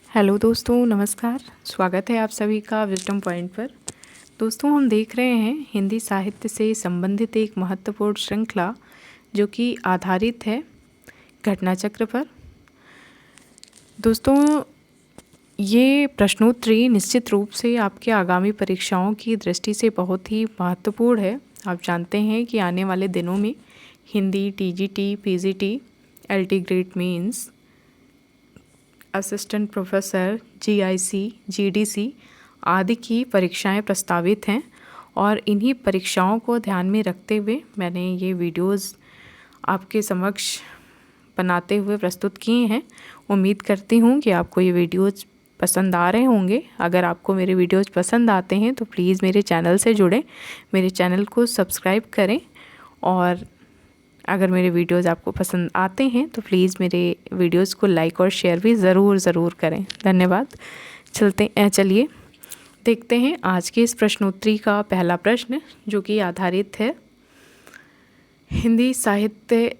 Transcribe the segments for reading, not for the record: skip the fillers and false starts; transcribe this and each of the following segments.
Hello दोस्तों, नमस्कार। स्वागत है आप सभी का विजडम पॉइंट पर। दोस्तों, हम देख रहे हैं हिंदी साहित्य से संबंधित एक महत्वपूर्ण श्रृंखला जो कि आधारित है घटना चक्र पर। दोस्तों, ये प्रश्नोत्तरी निश्चित रूप से आपके आगामी परीक्षाओं की दृष्टि से बहुत ही महत्वपूर्ण है। आप जानते हैं कि आने वाले दिनों में Hindi, TGT, PGT, LT grade mains, assistant professor, GIC, GDC आदि की परीक्षाएं प्रस्तावित हैं और इन्हीं परीक्षाओं को ध्यान में रखते हुए मैंने ये वीडियोस आपके समक्ष बनाते हुए प्रस्तुत किए हैं। उम्मीद करती हूँ कि आपको ये वीडियोस पसंद आ रहे होंगे। अगर आपको मेरे वीडियोस पसंद आते हैं तो प्लीज़ मेरे चैनल से जुड़ें, मेरे चैनल को सब्सक्राइब करें और अगर मेरे वीडियोस आपको पसंद आते हैं तो प्लीज़ मेरे वीडियोस को लाइक और शेयर भी ज़रूर करें। धन्यवाद। चलिए देखते हैं आज के इस प्रश्नोत्तरी का पहला प्रश्न, जो कि आधारित है हिंदी साहित्य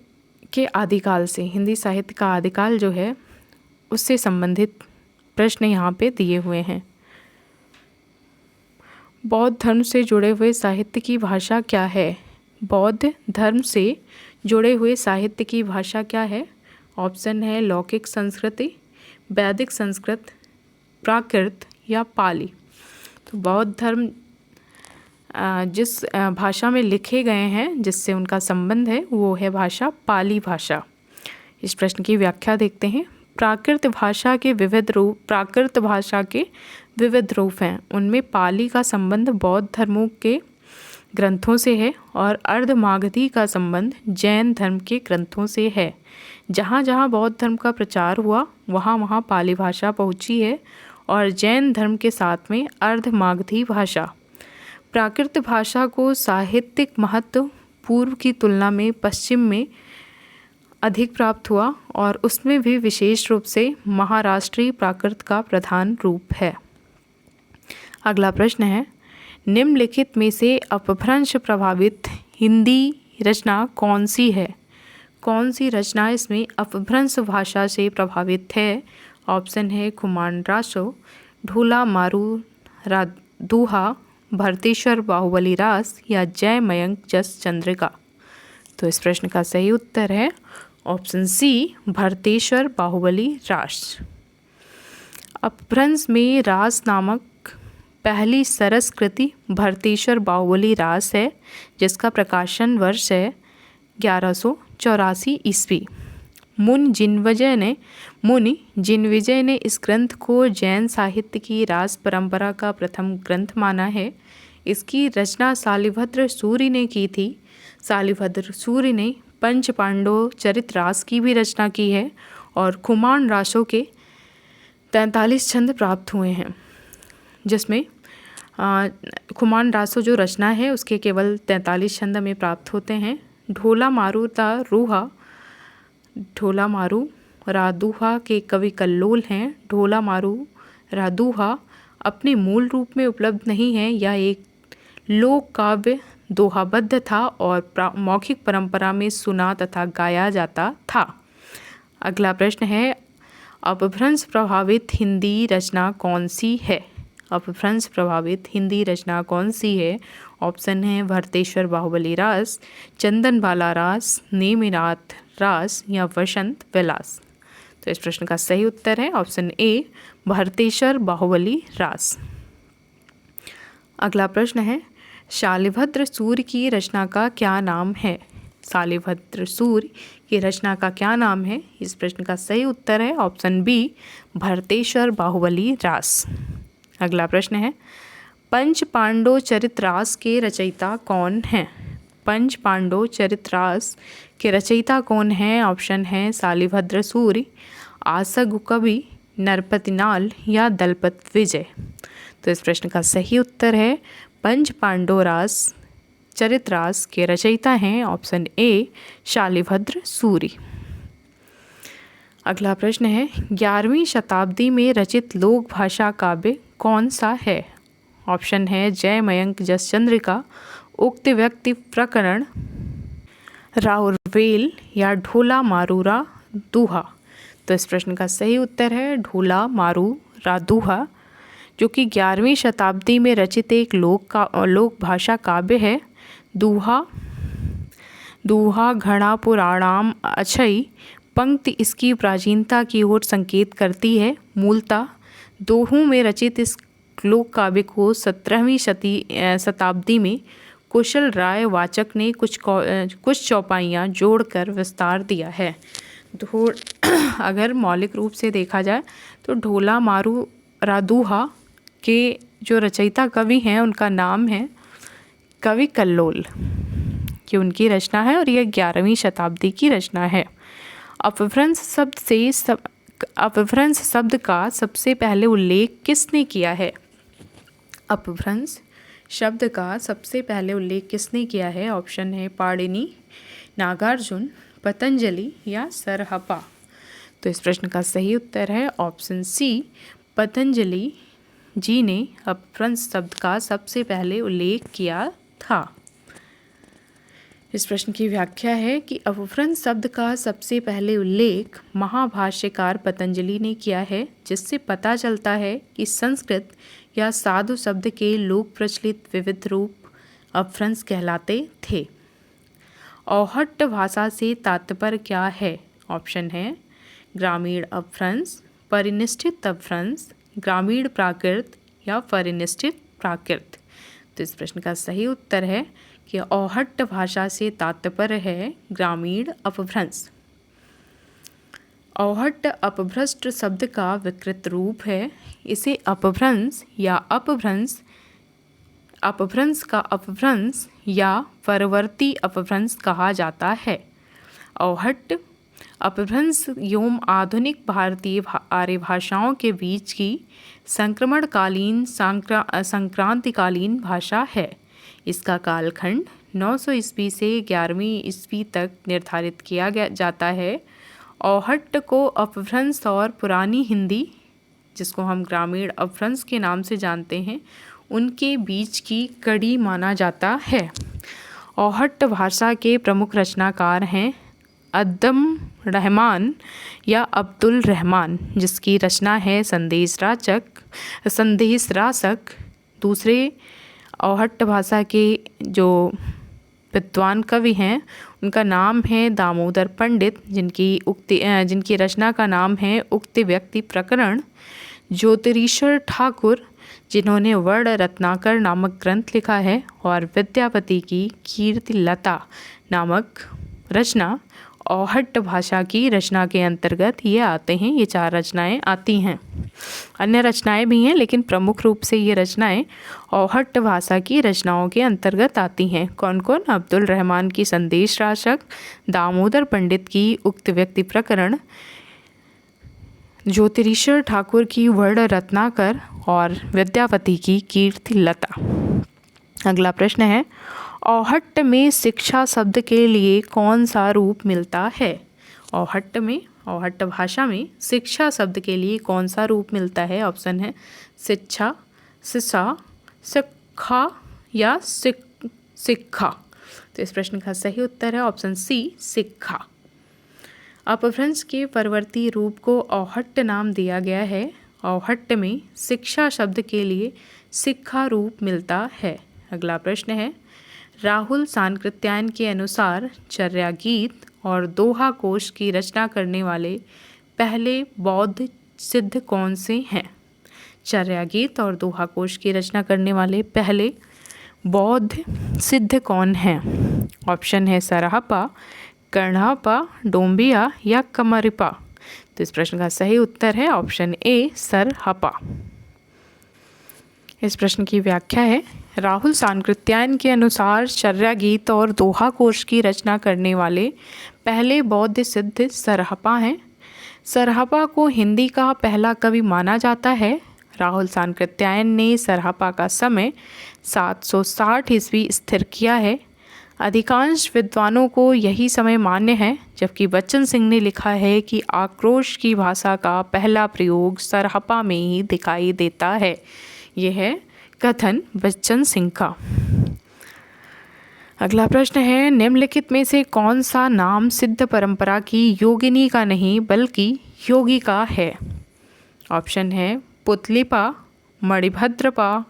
के आदिकाल से। हिंदी साहित्य का आदिकाल जो है उससे संबंधित प्रश्न यहाँ पे दिए हुए हैं। बौद्ध धर्म से जुड़े हुए साहित्य की भाषा क्या है? बौद्ध धर्म से जुड़े हुए साहित्य की भाषा क्या है? ऑप्शन है लौकिक संस्कृति, वैदिक संस्कृत, प्राकृत या पाली। तो बौद्ध धर्म जिस भाषा में लिखे गए हैं, जिससे उनका संबंध है, वो है भाषा पाली भाषा। इस प्रश्न की व्याख्या देखते हैं। प्राकृत भाषा के विविध रूप हैं। उनमें पाली का संबंध बौद्ध धर्मों के ग्रंथों से है और अर्धमागधी का संबंध जैन धर्म के ग्रंथों से है। जहाँ जहाँ बौद्ध धर्म का प्रचार हुआ वहाँ वहाँ पाली भाषा पहुँची है और जैन धर्म के साथ में अर्धमागधी भाषा। प्राकृत भाषा को साहित्यिक महत्व पूर्व की तुलना में पश्चिम में अधिक प्राप्त हुआ और उसमें भी विशेष रूप से महाराष्ट्रीय प्राकृत का प्रधान रूप है। अगला प्रश्न है, निम्नलिखित में से अपभ्रंश प्रभावित हिंदी रचना कौन सी है? कौन सी रचना इसमें अपभ्रंश भाषा से प्रभावित है? ऑप्शन है खुमान रासो, ढोला मारू दोहा, भरतेश्वर बाहुबली रास या जय मयंक जस चंद्रिका। तो इस प्रश्न का सही उत्तर है ऑप्शन सी, भरतेश्वर बाहुबली रास। अपभ्रंश में रास नामक पहली सरस कृति भरतेश्वर बाहुबली रास है, जिसका प्रकाशन वर्ष है 1184 ईस्वी। मुनि जिनविजय ने इस ग्रंथ को जैन साहित्य की रास परंपरा का प्रथम ग्रंथ माना है। इसकी रचना शालिभद्र सूरि ने की थी। शालिभद्र सूरि ने पंच पांडव चरित रास की भी रचना की है और खुमान रासों के 43 छंद प्राप्त हुए हैं, जिसमें खुमान रासो जो रचना है उसके केवल 43 छंद में प्राप्त होते हैं। ढोला मारू रादूहा के कवि कल्लोल हैं। ढोला मारू रादूहा अपने मूल रूप में उपलब्ध नहीं है। यह एक लोक काव्य दोहाबद्ध था और मौखिक परंपरा में सुना तथा गाया जाता था। अगला प्रश्न है, अपभ्रंश प्रभावित हिंदी रचना कौन सी है? अपभ्रंश प्रभावित हिंदी रचना कौन सी है? ऑप्शन है भरतेश्वर बाहुबली रास, चंदन बाला रास, नेमिनाथ रास या वसंत विलास। तो इस प्रश्न का सही उत्तर है ऑप्शन ए, भरतेश्वर बाहुबली रास। अगला प्रश्न है, शालिभद्र सूरि की रचना का क्या नाम है? शालिभद्र सूरि की रचना का क्या नाम है? इस प्रश्न का सही उत्तर है ऑप्शन बी, भरतेश्वर बाहुबली रास। अगला प्रश्न है, पंच पांडव चरितरास के रचयिता कौन हैं? पंच पांडव चरितरास के रचयिता कौन हैं? ऑप्शन है शालिभद्र सूरि, आसग कवि, नरपतिनाल या दलपत विजय। तो इस प्रश्न का सही उत्तर है पंच पांडव चरितरास के रचयिता हैं ऑप्शन ए, शालिभद्र सूरि। अगला प्रश्न है, 11वीं शताब्दी में रचित लोक भाषा काव्य कौन सा है? ऑप्शन है जय मयंक जस चंद्रिका, उक्त व्यक्ति प्रकरण, राउरवेल या ढोला मारूरा दोहा। तो इस प्रश्न का सही उत्तर है ढोला मारू रादुहा, जो कि 11वीं शताब्दी में रचित एक लोक भाषा काव्य है। दूहा घड़ा पुराणाम अछई पंक्ति इसकी प्राचीनता की ओर संकेत करती है। मूलतः दोहों में रचित इस लोक काव्य को 17वीं शताब्दी में कुशल राय वाचक ने कुछ चौपाइयाँ जोड़कर विस्तार दिया है। अगर मौलिक रूप से देखा जाए तो ढोला मारू रादुहा के जो रचयिता कवि हैं उनका नाम है कवि कल्लोल, कि उनकी रचना है और यह 11वीं शताब्दी की रचना है। अपभ्रंश शब्द का सबसे पहले उल्लेख किसने किया है? अपभ्रंश शब्द का सबसे पहले उल्लेख किसने किया है? ऑप्शन है पाणिनि, नागार्जुन, पतंजलि या सरहपा। तो इस प्रश्न का सही उत्तर है ऑप्शन सी, पतंजलि जी ने अपभ्रंश शब्द का सबसे पहले उल्लेख किया था। इस प्रश्न की व्याख्या है कि अपभ्रंश शब्द का सबसे पहले उल्लेख महाभाष्यकार पतंजलि ने किया है, जिससे पता चलता है कि संस्कृत या साधु शब्द के लोक प्रचलित विविध रूप अपभ्रंश कहलाते थे। औहट्ट भाषा से तात्पर्य क्या है? ऑप्शन है ग्रामीण अपभ्रंश, परिनिष्ठित अपभ्रंश, ग्रामीण प्राकृत या परिनिष्ठित प्राकृत। तो इस प्रश्न का सही उत्तर है कि औहट्ट भाषा से तात्पर्य है ग्रामीण अपभ्रंश। औहट्ट अपभ्रष्ट शब्द का विकृत रूप है। इसे अपभ्रंश या अपभ्रंश का अपभ्रंश या परवर्ती अपभ्रंश कहा जाता है। औहट्ट अपभ्रंश एवं आधुनिक भारतीय आर्य भाषाओं के बीच की संक्रमणकालीन संक्रांतिकालीन भाषा है। इसका कालखंड 900 ईस्वी से 11वीं ईस्वी तक निर्धारित किया जाता है। औहट्ट को अपभ्रंश और पुरानी हिंदी, जिसको हम ग्रामीण अपभ्रंश के नाम से जानते हैं, उनके बीच की कड़ी माना जाता है। औहट्ट भाषा के प्रमुख रचनाकार हैं अब्दुल रहमान या अब्दुल रहमान, जिसकी रचना है संदेश रासक। दूसरे औहट्ट भाषा के जो विद्वान कवि हैं उनका नाम है दामोदर पंडित, जिनकी रचना का नाम है उक्ति व्यक्ति प्रकरण। ज्योतिरीश्वर ठाकुर, जिन्होंने वर्ण रत्नाकर नामक ग्रंथ लिखा है, और विद्यापति की कीर्ति लता नामक रचना औहट्ट भाषा की रचना के अंतर्गत ये आते हैं। ये 4 रचनाएं आती हैं। अन्य रचनाएं भी हैं, लेकिन प्रमुख रूप से ये रचनाएं औहट्ट भाषा की रचनाओं के अंतर्गत आती हैं। कौन कौन? अब्दुल रहमान की संदेश रासक, दामोदर पंडित की उक्त व्यक्ति प्रकरण, ज्योतिरीश्वर ठाकुर की वर्ण रत्नाकर और विद्यापति की कीर्ति लता। अगला प्रश्न है, औहट्ट में शिक्षा शब्द के लिए कौन सा रूप मिलता है? औहट्ट भाषा में शिक्षा शब्द के लिए कौन सा रूप मिलता है? ऑप्शन है शिक्षा, शिक्षा, शिक्षा या शिक्षा। तो इस प्रश्न का सही उत्तर है ऑप्शन सी, शिक्षा। अपभ्रंश के परवर्ती रूप को औहट्ट नाम दिया गया है। औहट्ट में शिक्षा शब्द के लिए शिक्षा रूप मिलता है। अगला प्रश्न है, राहुल सांकृत्यायन के अनुसार चर्या गीत और दोहा कोश की रचना करने वाले पहले बौद्ध सिद्ध कौन से हैं? चर्या गीत और दोहा कोश की रचना करने वाले पहले बौद्ध सिद्ध कौन हैं? ऑप्शन है सरहपा, कर्णहपा, डोम्बिया या कमरिपा। तो इस प्रश्न का सही उत्तर है ऑप्शन ए, सरहपा। इस प्रश्न की व्याख्या है, राहुल सांकृत्यायन के अनुसार चर्या गीत और दोहा कोश की रचना करने वाले पहले बौद्ध सिद्ध सरहपा हैं। सरहपा को हिंदी का पहला कवि माना जाता है। राहुल सांकृत्यायन ने सरहपा का समय 760 ईस्वी स्थिर किया है। अधिकांश विद्वानों को यही समय मान्य है, जबकि बच्चन सिंह ने लिखा है कि आक्रोश की भाषा का पहला प्रयोग सरहपा में ही दिखाई देता है। यह है कथन बच्चन सिंह का। अगला प्रश्न है, निम्नलिखित में से कौन सा नाम सिद्ध परंपरा की योगिनी का नहीं बल्कि योगिका है? ऑप्शन है पुतलिपा, मणिभद्रपा,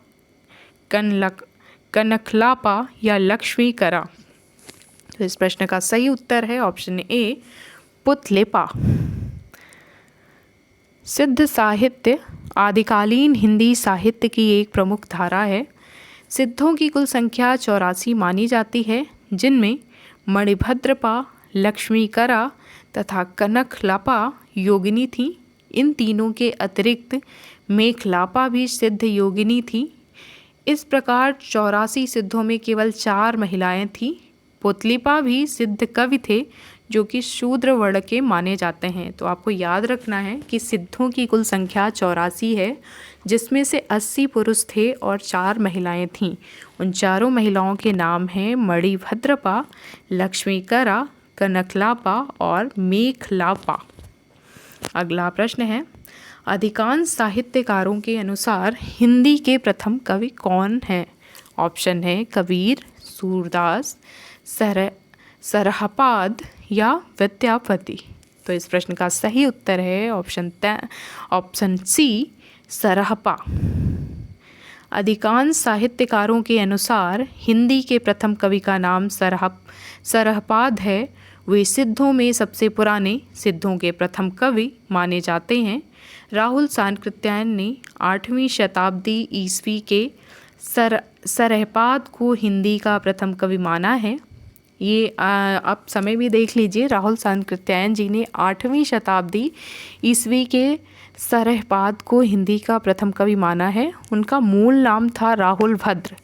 कनखलापा या लक्ष्मीकरा। तो इस प्रश्न का सही उत्तर है ऑप्शन ए पुतलिपा। सिद्ध साहित्य आदिकालीन हिंदी साहित्य की एक प्रमुख धारा है। सिद्धों की कुल संख्या 84 मानी जाती है, जिनमें मणिभद्रपा, लक्ष्मीकरा तथा कनखलापा योगिनी थी। इन तीनों के अतिरिक्त मेखलापा भी सिद्ध योगिनी थी। इस प्रकार 84 सिद्धों में केवल 4 महिलाएं थीं। पुतलिपा भी सिद्ध कवि थे जो कि शूद्र वर्ण के माने जाते हैं। तो आपको याद रखना है कि सिद्धों की कुल संख्या 84 है, जिसमें से 80 पुरुष थे और 4 महिलाएं थीं। उन चारों महिलाओं के नाम हैं मणिभद्रपा, लक्ष्मीकरा, कनखलापा और मेखलापा। अगला प्रश्न है, अधिकांश साहित्यकारों के अनुसार हिंदी के प्रथम कवि कौन हैं? ऑप्शन है कबीर, सूरदास, सरहपाद या विद्यापति। तो इस प्रश्न का सही उत्तर है ऑप्शन सी सरहपा। अधिकांश साहित्यकारों के अनुसार हिंदी के प्रथम कवि का नाम सरहपाद है। वे सिद्धों में सबसे पुराने सिद्धों के प्रथम कवि माने जाते हैं। राहुल सांकृत्यायन ने 8वीं शताब्दी ईस्वी के सरहपाद को हिंदी का प्रथम कवि माना है। ये आप समय भी देख लीजिए, राहुल सांकृत्यायन जी ने 8वीं शताब्दी ईस्वी के सरहपाद को हिंदी का प्रथम कवि माना है। उनका मूल नाम था राहुल भद्र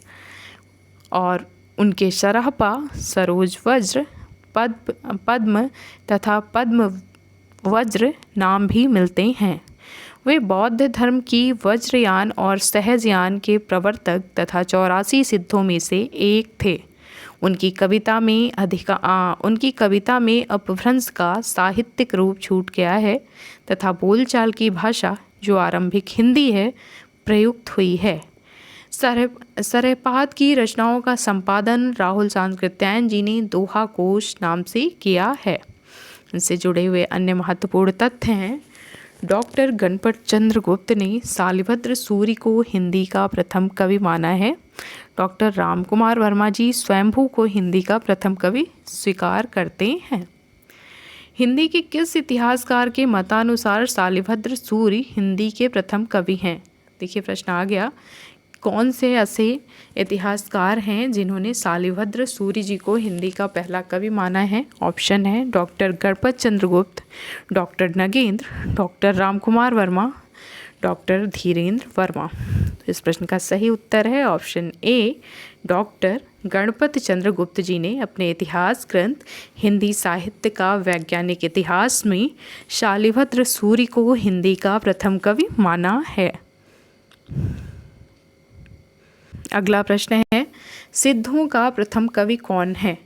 और उनके सरहपा, सरोज वज्र, पद्म तथा पद्म वज्र नाम भी मिलते हैं। वे बौद्ध धर्म की वज्रयान और सहजयान के प्रवर्तक तथा 84 सिद्धों में से एक थे। उनकी कविता में अपभ्रंश का साहित्यिक रूप छूट गया है तथा बोलचाल की भाषा, जो आरंभिक हिंदी है, प्रयुक्त हुई है। सरहपाद की रचनाओं का संपादन राहुल सांकृत्यायन जी ने दोहा कोश नाम से किया है। इनसे जुड़े हुए अन्य महत्वपूर्ण तथ्य हैं, डॉक्टर गणपत चंद्र गुप्त ने शालिभद्र सूरि को हिंदी का प्रथम कवि माना है। डॉक्टर रामकुमार वर्मा जी स्वयंभू को हिंदी का प्रथम कवि स्वीकार करते हैं। हिंदी के किस इतिहासकार के मतानुसार शालिभद्र सूरि हिंदी के प्रथम कवि हैं? देखिए प्रश्न आ गया, कौन से ऐसे इतिहासकार हैं जिन्होंने शालिभद्र सूरि जी को हिंदी का पहला कवि माना है? ऑप्शन है डॉक्टर गणपत चंद्र गुप्त, doctor Nagendra, doctor Ramkumar Verma, doctor Dhirendra Verma. तो इस प्रश्न का सही उत्तर है ऑप्शन ए डॉक्टर गणपत चंद्र गुप्त जी ने अपने इतिहास ग्रंथ हिंदी साहित्य का वैज्ञानिक इतिहास में शालिभद्र सूरि को हिंदी का प्रथम कवि माना है। अगला प्रश्न है, सिद्धों का प्रथम कवि कौन है?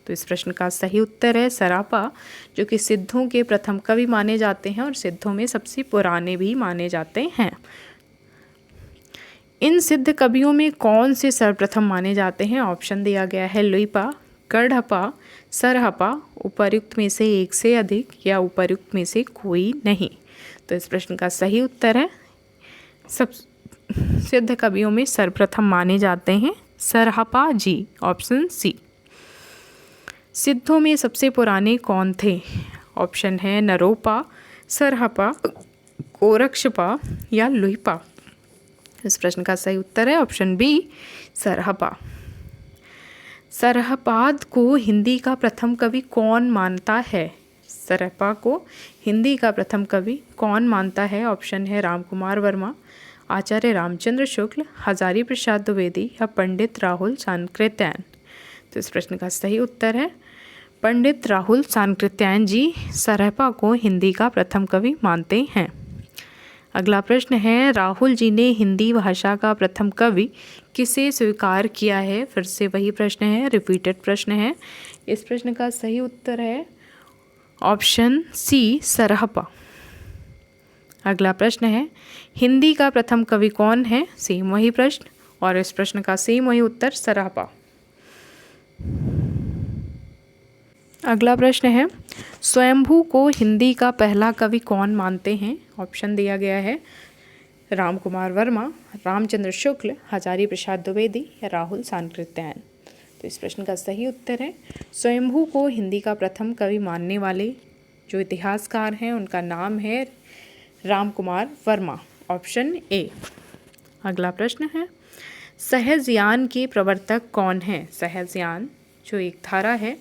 तो इस प्रश्न का सही उत्तर है सरापा, जो कि सिद्धों के प्रथम कवि माने जाते हैं और सिद्धों में सबसे पुराने भी माने जाते हैं। इन सिद्ध कवियों में कौन से सर्वप्रथम माने जाते हैं? ऑप्शन दिया गया है लुइपा, गढ़हपा, सरहपा, उपर्युक्त में से एक से अधिक या उपर्युक्त में से कोई नहीं। तो इस प्रश्न का सही उत्तर है सब सिद्ध कवियों में सर्वप्रथम माने जाते हैं सरहपा जी, ऑप्शन सी। सिद्धों में सबसे पुराने कौन थे? ऑप्शन है नरोपा, सरहपा, गोरक्षपा या लुइपा। इस प्रश्न का सही उत्तर है ऑप्शन बी सरहपा। सरहपाद को हिंदी का प्रथम कवि कौन मानता है? सरहपा को हिंदी का प्रथम कवि कौन मानता है? ऑप्शन है रामकुमार वर्मा, आचार्य रामचंद्र शुक्ल, हजारी प्रसाद द्विवेदी या पंडित राहुल सांकृत्यायन। तो इस प्रश्न का सही उत्तर है पंडित राहुल सांकृत्यायन जी सरहपा को हिंदी का प्रथम कवि मानते हैं। अगला प्रश्न है, राहुल जी ने हिंदी भाषा का प्रथम कवि किसे स्वीकार किया है? फिर से वही प्रश्न है, रिपीटेड प्रश्न है। इस प्रश्न का सही उत्तर है ऑप्शन सी सरहपा। अगला प्रश्न है, हिंदी का प्रथम कवि कौन है? सेम वही प्रश्न और इस प्रश्न का सेम वही उत्तर सरहपा। अगला प्रश्न है, स्वयंभू को हिंदी का पहला कवि कौन मानते हैं? ऑप्शन दिया गया है राम कुमार वर्मा, रामचंद्र शुक्ल, हजारी प्रसाद द्विवेदी या राहुल सांकृत्यायन। तो इस प्रश्न का सही उत्तर है स्वयंभू को हिंदी का प्रथम कवि मानने वाले जो इतिहासकार हैं उनका नाम है राम कुमार वर्मा, ऑप्शन ए। अगला प्रश्न है, सहजयान के प्रवर्तक कौन है? सहजयान जो एक धारा है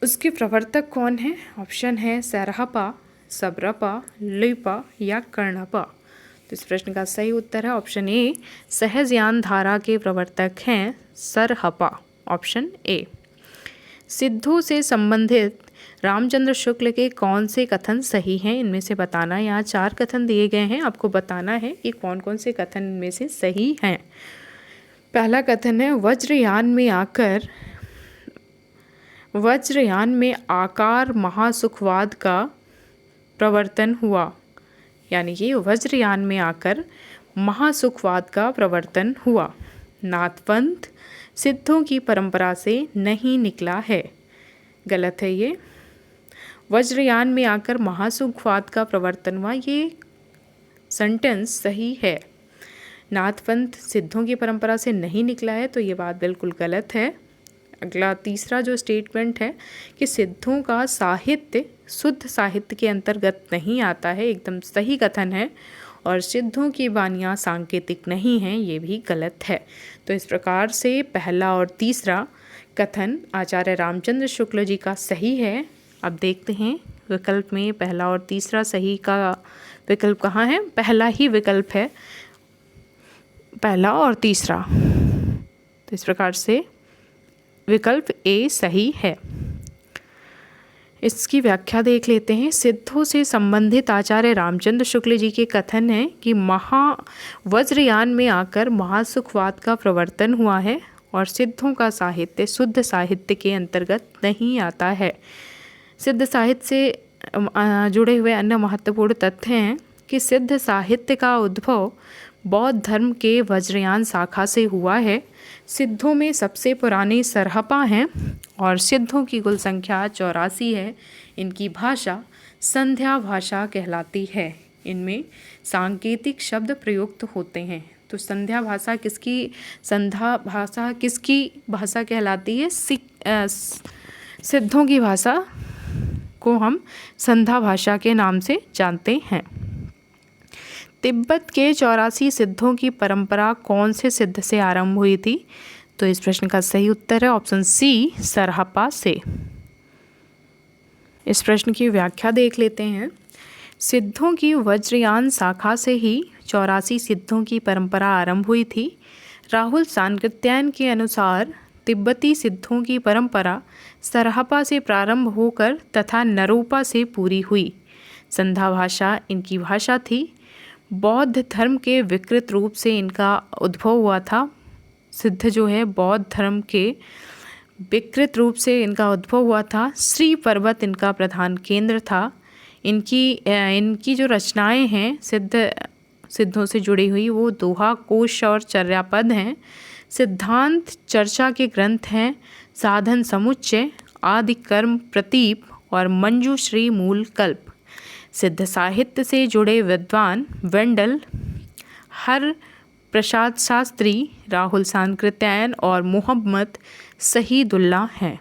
उसके प्रवर्तक कौन है? ऑप्शन है सरहपा, सबरपा, लिपा या कर्णपा। तो इस प्रश्न का सही उत्तर है ऑप्शन ए, सहजयान धारा के प्रवर्तक हैं सरहपा, ऑप्शन ए। सिद्धों से संबंधित रामचंद्र शुक्ल के कौन से कथन सही हैं? इनमें से बताना। यहाँ 4 कथन दिए गए हैं, आपको बताना है कि कौन कौन से कथन इनमें से सही हैं। पहला कथन है, वज्रयान में आकार महासुखवाद का प्रवर्तन हुआ, यानी कि वज्रयान में आकर महासुखवाद का प्रवर्तन हुआ। नाथपंथ सिद्धों की परंपरा से नहीं निकला है, गलत है ये। वज्रयान में आकर महासुखवाद का प्रवर्तन हुआ, ये सेंटेंस सही है। नाथपंथ सिद्धों की परंपरा से नहीं निकला है, तो ये बात बिल्कुल गलत है। अगला तीसरा जो स्टेटमेंट है कि सिद्धों का साहित्य शुद्ध साहित्य के अंतर्गत नहीं आता है, एकदम सही कथन है। और सिद्धों की वानियाँ सांकेतिक नहीं हैं, ये भी गलत है। तो इस प्रकार से पहला और तीसरा कथन आचार्य रामचंद्र शुक्ल जी का सही है। अब देखते हैं विकल्प में पहला और तीसरा सही का विकल्प कहाँ है? पहला ही विकल्प है, पहला और तीसरा। तो इस प्रकार से विकल्प ए सही है। इसकी व्याख्या देख लेते हैं। सिद्धों से संबंधित आचार्य रामचंद्र शुक्ल जी के कथन है कि वज्रयान में आकर महासुखवाद का प्रवर्तन हुआ है और सिद्धों का साहित्य शुद्ध साहित्य के अंतर्गत नहीं आता है। सिद्ध साहित्य से जुड़े हुए अन्य महत्वपूर्ण तथ्य हैं कि सिद्ध साहित्य का उद्भव बौद्ध धर्म के वज्रयान शाखा से हुआ है। सिद्धों में सबसे पुराने सरहपा हैं और सिद्धों की कुल संख्या 84 है। इनकी भाषा संध्या भाषा कहलाती है। इनमें सांकेतिक शब्द प्रयुक्त होते हैं। तो संध्या भाषा किसकी भाषा कहलाती है? सिद्धों की भाषा को हम संध्या भाषा के नाम से जानते हैं। तिब्बत के 84 सिद्धों की परंपरा कौन से सिद्ध से आरंभ हुई थी? तो इस प्रश्न का सही उत्तर है ऑप्शन सी, सरहपा से। इस प्रश्न की व्याख्या देख लेते हैं। सिद्धों की वज्रयान शाखा से ही 84 सिद्धों की परंपरा आरंभ हुई थी। राहुल सांकृत्यायन के अनुसार तिब्बती सिद्धों की परंपरा सरहपा से प्रारंभ होकर तथा नरोपा से पूरी हुई। संध्या भाषा इनकी भाषा थी। बौद्ध धर्म के विकृत रूप से इनका उद्भव हुआ था। सिद्ध जो है बौद्ध धर्म के विकृत रूप से इनका उद्भव हुआ था। श्री पर्वत इनका प्रधान केंद्र था। इनकी जो रचनाएं हैं सिद्धों से जुड़ी हुई वो दोहा, कोश और चर्यापद हैं। सिद्धांत चर्चा के ग्रंथ हैं साधन समुच्चय, आदि कर्म प्रतीप और मंजूश्री मूल कल्प। सिद्ध साहित्य से जुड़े विद्वान वेंडल, हर प्रसाद शास्त्री, राहुल सांकृत्यायन और मोहम्मद शहीदुल्ला हैं।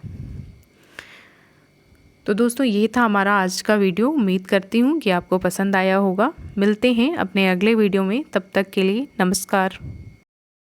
तो दोस्तों ये था हमारा आज का वीडियो। उम्मीद करती हूँ कि आपको पसंद आया होगा। मिलते हैं अपने अगले वीडियो में, तब तक के लिए नमस्कार।